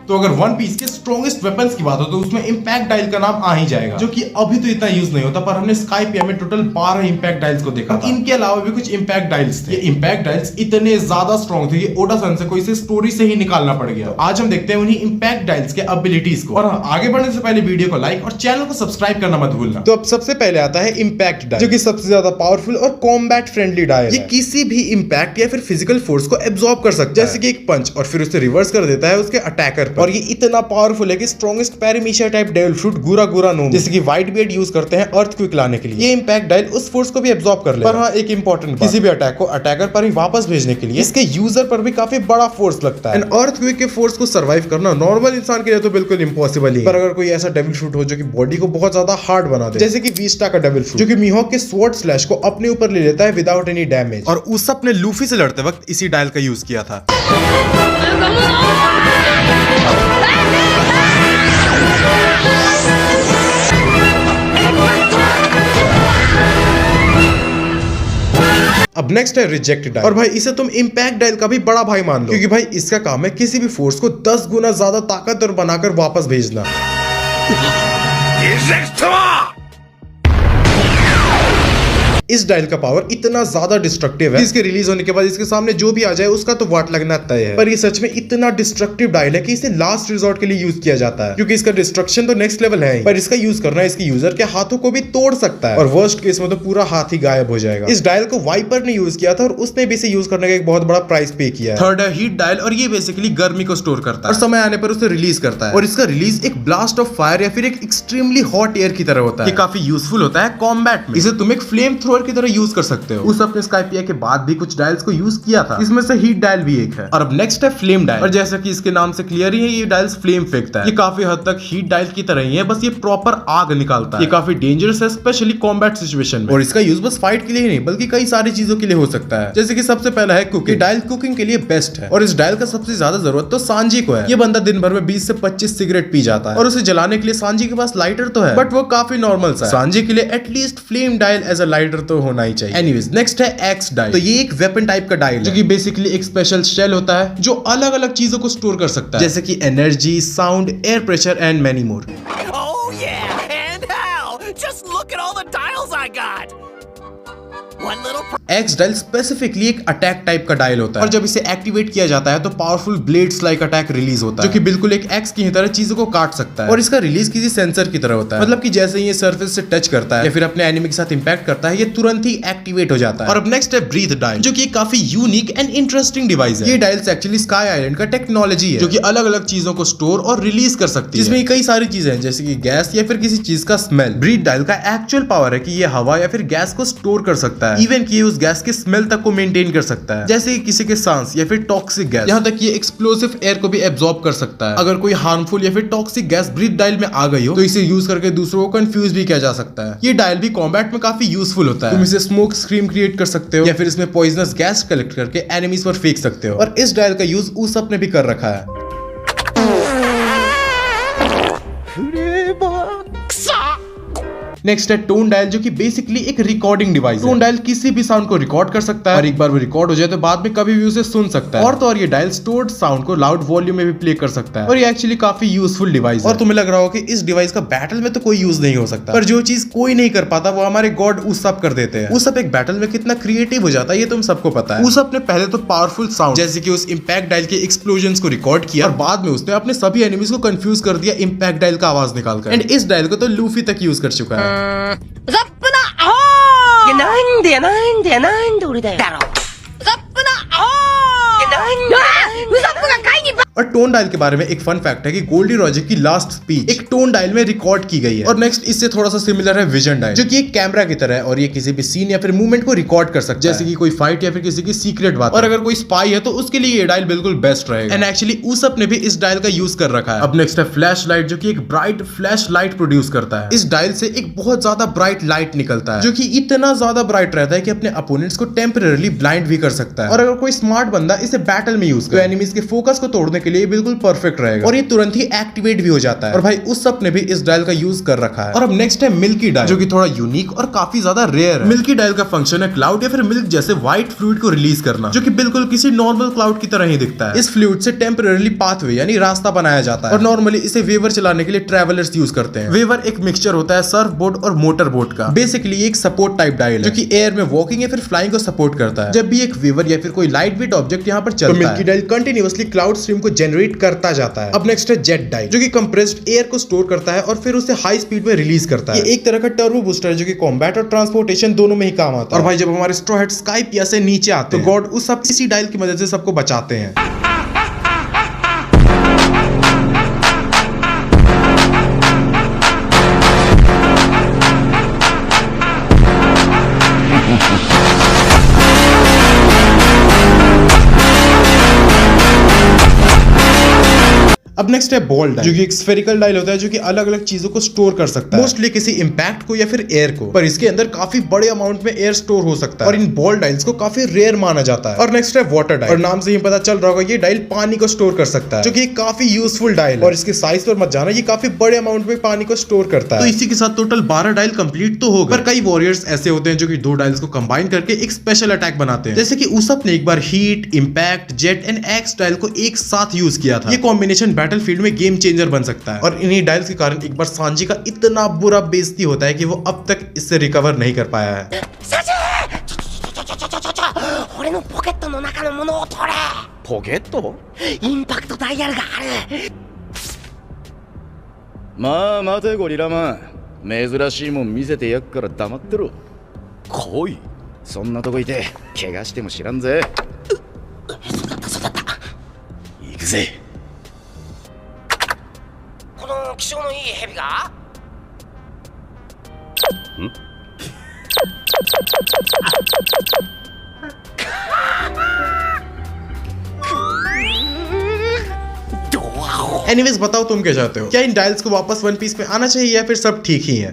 तो अगर one piece के स्ट्रॉन्गेस्ट वेपन्स की बात हो तो उसमें इंपैक्ट डायल का नाम आ ही जाएगा, जो कि अभी तो इतना यूज नहीं होता, पर हमने स्काईपिया में टोटल 12 इंपैक्ट डायल्स को देखा था। इनके अलावा भी कुछ इंपैक्ट डायल्स थे। ये इंपैक्ट डायल्स इतने ज्यादा स्ट्रॉन्ग थे कि ओडा सन से कोई इसे स्टोरी से ही निकालना पड़ गया। आज हम देखते हैं उन्हीं इंपैक्ट डायल्स के एबिलिटीज को। और आगे बढ़ने से पहले वीडियो को लाइक और चैनल को सब्सक्राइब करना मत भूलना। तो अब सबसे पहले आता है इंपैक्ट डायल, जो कि सबसे ज्यादा पावरफुल और कॉम्बैट फ्रेंडली डायल है। ये किसी भी इंपैक्ट या फिर फिजिकल फोर्स को एब्सॉर्ब कर सकता है, जैसे कि एक पंच, और फिर उसे रिवर्स कर देता है उसके अटैकर पर। और ये इतना पावरफुल है कि स्ट्रॉन्गेस्ट पैरामीशिया टाइप डेविल फ्रूट गुरा गुरा नोम, जैसे कि व्हाइट बियर्ड यूज करते हैं अर्थक्वेक लाने के लिए। ये इंपैक्ट डायल उस फोर्स को भी एब्सॉर्ब कर लेगा। पर हाँ, एक इंपॉर्टेंट, किसी भी अटैक को अटैकर पर ही वापस भेजने के लिए इसके यूजर पर भी काफी बड़ा फोर्स लगता है। एंड अर्थक्वेक के फोर्स को सर्वाइव करना नॉर्मल इंसान के लिए तो बिल्कुल इम्पॉसिबल ही। पर अगर कोई ऐसा डेविल फ्रूट हो जो कि बॉडी को बहुत ज्यादा हार्ड बना दे, जैसे कि वीस्टा का डेविल फ्रूट, जो कि मीहॉक के स्वॉर्ड स्लैश को अपने ऊपर ले लेता है विदाउट एनी डैमेज, और उसप ने लूफी से लड़ते वक्त इसी डायल का यूज किया था। अब नेक्स्ट है रिजेक्ट डायल, और भाई इसे तुम इंपैक्ट डायल का भी बड़ा भाई मान लो, क्योंकि भाई इसका काम है किसी भी फोर्स को 10 गुना ज्यादा ताकतवर बनाकर वापस भेजना। इस डायल का पावर इतना ज्यादा डिस्ट्रक्टिव है, इसके रिलीज होने के बाद इसके सामने जो भी आ जाए उसका तो वाट लगना तय है। पर ये सच में इतना डिस्ट्रक्टिव डायल है कि इसे लास्ट रिजॉर्ट के लिए यूज किया जाता है, क्योंकि इसका डिस्ट्रक्शन तो नेक्स्ट लेवल है ही, पर इसका यूज करना इसके यूजर के हाथों को भी तोड़ सकता है, और वर्स्ट केस में तो पूरा हाथ ही गायब हो जाएगा। इस डायल को वाइपर ने यूज किया था और उसने भी इसे यूज करने का एक बहुत बड़ा प्राइस पे किया है। थर्ड है हीट डायल, और ये बेसिकली गर्मी को स्टोर करता है और समय आने पर उसे रिलीज करता है, और इसका रिलीज एक ब्लास्ट ऑफ फायर या फिर एक एक्सट्रीमली हॉट एयर की तरह होता है। ये काफी यूजफुल होता है कॉम्बैट में। इसे तुम एक फ्लेम थ्रोअर की तरह यूज कर सकते हो। उस अपने स्काईपिया के बाद भी कुछ डायल्स को यूज किया था, इसमें से हीट डायल भी एक है। और अब नेक्स्ट है फ्लेम डायल, और जैसा कि इसके नाम से क्लियर ही है, ये डायल्स फ्लेम फेंकता है। ये काफी हद तक हीट डायल की तरह ही है, बस ये प्रॉपर आग निकालता है। ये काफी डेंजरस है, स्पेशली कॉम्बैट सिचुएशन में, और इसका यूज बस फाइट के लिए ही नहीं बल्कि कई सारी चीजों के लिए हो सकता है। जैसे कि सबसे पहला है कुकिंग डायल, कुकिंग के लिए बेस्ट है, और इस डायल का सबसे ज्यादा जरूरत तो सांजी को है। ये बंदा दिन भर में 20 से 25 सिगरेट पी जाता है, और उसे जलाने के लिए सांजी के पास लाइटर तो है, बट वो काफी नॉर्मल सा है। सांजी के लिए at least flame dial as a lighter तो होना ही चाहिए। एनीवेज नेक्स्ट है एक्स डायल। तो ये एक वेपन टाइप का डायल है, जो कि बेसिकली एक स्पेशल शेल होता है जो अलग अलग चीजों को स्टोर कर सकता है, जैसे कि energy, sound, air pressure and many more. Oh yeah, and how? Just look at all the dials I got. One little x dial specifically एक अटैक टाइप का डायल होता है, और जब इसे एक्टिवेट किया जाता है तो powerful blades like attack release होता है, जो कि बिल्कुल एक एक्स की तरह चीजों को काट सकता है। और इसका रिलीज किसी सेंसर की तरह होता है, मतलब कि जैसे ही ये सरफेस से टच करता है या फिर अपने एनिमी के साथ इंपैक्ट करता है, ये तुरंत ही एक्टिवेट हो जाता है। और अब नेक्स्ट है ब्रीथ डायल, जो कि काफी यूनिक एंड इंटरेस्टिंग डिवाइस है। ये डायल्स एक्चुअली स्काई आइलैंड का टेक्नोलॉजी है, जो कि अलग अलग चीजों को स्टोर और रिलीज कर सकती है, जिसमें कई सारी चीजें हैं, जैसे कि गैस या फिर किसी चीज का स्मेल। ब्रीथ डायल का एक्चुअल पावर है कि ये हवा या फिर गैस को स्टोर कर सकता है, इवन कि उस गैस के स्मेल तक को मेंटेन कर सकता है, जैसे किसी के सांस या फिर टॉक्सिक गैस। यहाँ तक ये एक्सप्लोसिव एयर को भी एब्सॉर्ब कर सकता है। अगर कोई हार्मफुल या फिर टॉक्सिक गैस ब्रीथ डायल में आ गई हो तो इसे यूज करके दूसरों को कंफ्यूज भी किया जा सकता है। ये डायल भी कॉम्बैट में काफी यूजफुल होता है। तुम इसे स्मोक स्क्रीम क्रिएट कर सकते हो या फिर इसमें पॉइजनस गैस कलेक्ट करके एनिमीज पर फेंक सकते हो, और इस डायल का यूज उसप ने भी कर रखा है। नेक्स्ट है टोन डायल, जो कि बेसिकली एक रिकॉर्डिंग डिवाइस है। टोन डायल किसी भी साउंड को रिकॉर्ड कर सकता है, और एक बार वो रिकॉर्ड हो जाए तो बाद में कभी भी उसे सुन सकता है। और तो और ये डायल स्टोर्ड साउंड को लाउड वॉल्यूम में भी प्ले कर सकता है, और ये एक्चुअली काफी यूजफुल डिवाइस है। और तुम्हें लग रहा हो कि इस डिवाइस का बैटल में तो कोई यूज नहीं हो सकता, पर जो चीज कोई नहीं कर पाता वो हमारे गॉड उसप कर देते हैं। उसप एक बैटल में कितना क्रिएटिव हो जाता है ये तुम सबको पता है। उसप ने पहले तो पावरफुल साउंड, जैसे कि उस इंपैक्ट डायल के एक्सप्लोजंस को रिकॉर्ड किया, और बाद में उसने अपने सभी एनिमीज को कंफ्यूज कर दिया इंपैक्ट डायल का आवाज निकालकर। एंड इस डायल को तो लूफी तक यूज कर चुका है। いや、なんでや、なんでや、なんで俺だよ。だろ。ザップな、おーいや、なんで。ウザップが会議ば。 और टोन डायल के बारे में एक फन फैक्ट है कि गोल्डी रॉजर की लास्ट स्पीच एक टोन डायल में रिकॉर्ड की गई है। और नेक्स्ट इससे थोड़ा सा सिमिलर है विजन डायल, जो कि एक कैमरा की तरह है, और ये किसी भी सीन या फिर मूवमेंट को रिकॉर्ड कर सकता है, जैसे कि कोई फाइट या फिर किसी की सीक्रेट बात। और अगर कोई स्पाई है तो उसके लिए ये डायल बिल्कुल बेस्ट रहेगा। एंड एक्चुअली उसप ने भी इस डायल का यूज कर रखा है। अब नेक्स्ट है फ्लैश लाइट, जो कि एक ब्राइट फ्लैश लाइट प्रोड्यूस करता है। इस डायल से एक बहुत ज्यादा ब्राइट लाइट निकलता है, जो कि इतना ज्यादा ब्राइट रहता है कि अपने अपोनेंट्स को टेम्परेरी ब्लाइंड भी कर सकता है। और अगर कोई स्मार्ट बंदा इसे बैटल में यूज करे तो एनिमीज के फोकस को तोड़ने के लिए बिल्कुल परफेक्ट रहेगा और ये तुरंत ही एक्टिवेट भी हो जाता है। और भाई उस सब ने भी इस डायल का यूज कर रखा है। और अब नेक्स्ट है मिल्की डायल, जो कि थोड़ा यूनिक और काफी ज्यादा रेयर है। मिल्की डायल का फंक्शन है क्लाउड या फिर मिल्क जैसे व्हाइट फ्लूइड को रिलीज करना, जो कि बिल्कुल किसी नॉर्मल क्लाउड की तरह ही दिखता है। इस फ्लूइड से टेम्परेरी पाथवे यानी रास्ता बनाया जाता है और नॉर्मली इसे वेवर चलाने के लिए ट्रैवलर्स यूज करते हैं। वेवर एक मिक्सचर होता है सर्फ बोर्ड और मोटर बोट का। बेसिकली एक सपोर्ट टाइप डायल है जो कि एयर में वॉकिंग या फिर फ्लाइंग को सपोर्ट करता है। जब भी एक वेवर या फिर कोई लाइट वेट ऑब्जेक्ट यहाँ पर चलता है, milky dial continuously cloud stream को जनरेट करता जाता है। अब नेक्स्ट है जेट डायल, जो कि कंप्रेस्ड एयर को स्टोर करता है और फिर उसे हाई स्पीड में रिलीज करता है। ये एक तरह का टर्बो बूस्टर है जो कि कॉम्बैट और ट्रांसपोर्टेशन दोनों में ही काम आता है। और भाई जब हमारे स्ट्रॉ हेड स्काइपिया से नीचे आते हैं तो गॉड उस सब इसी डायल की मदद से सबको बचाते हैं। अब नेक्स्ट है बॉल डायल, जो कि एक स्फेरिकल डायल होता है जो कि अलग अलग चीजों को स्टोर कर सकता है, मोस्टली किसी इंपैक्ट को या फिर एयर को, पर इसके अंदर काफी बड़े अमाउंट में एयर स्टोर हो सकता है और इन बॉल डायल्स को काफी रेयर माना जाता है। और नेक्स्ट है वाटर डायल, और नाम से ही पता चल रहा होगा ये डायल पानी को स्टोर कर सकता है, जो कि काफी यूजफुल डायल है। और इसके साइज पर मत जाना, ये काफी बड़े अमाउंट में पानी को स्टोर करता है। तो इसी के साथ टोटल 12 डायल कंप्लीट तो होगा, पर कई वॉरियर्स ऐसे होते हैं जो कि 2 डायल्स को कंबाइन करके एक स्पेशल अटैक बनाते हैं, जैसे कि उसप ने एक बार heat, impact, jet and X dial को एक साथ यूज किया था। ये कॉम्बिनेशन बैटलफील्ड में गेम चेंजर बन सकता है और इन्हीं डायल्स के कारण एक बार सांजी का इतना बुरा बेइज्जती होता है कि वो अब तक इससे रिकवर नहीं कर पाया है। 俺のポケットの中のものを取れ。ポケット？インパクトダイヤルがある。まあ待てゴリラマン、珍しいもん見せてやっから黙ってろ。来い。そんなとこいて怪我しても知らんぜ。そうだったそうだった。行くぜ。この気性のいいヘビが？एनीवेज बताओ तुम क्या चाहते हो? क्या इन डायल्स को वापस वन पीस में आना चाहिए या फिर सब ठीक ही है?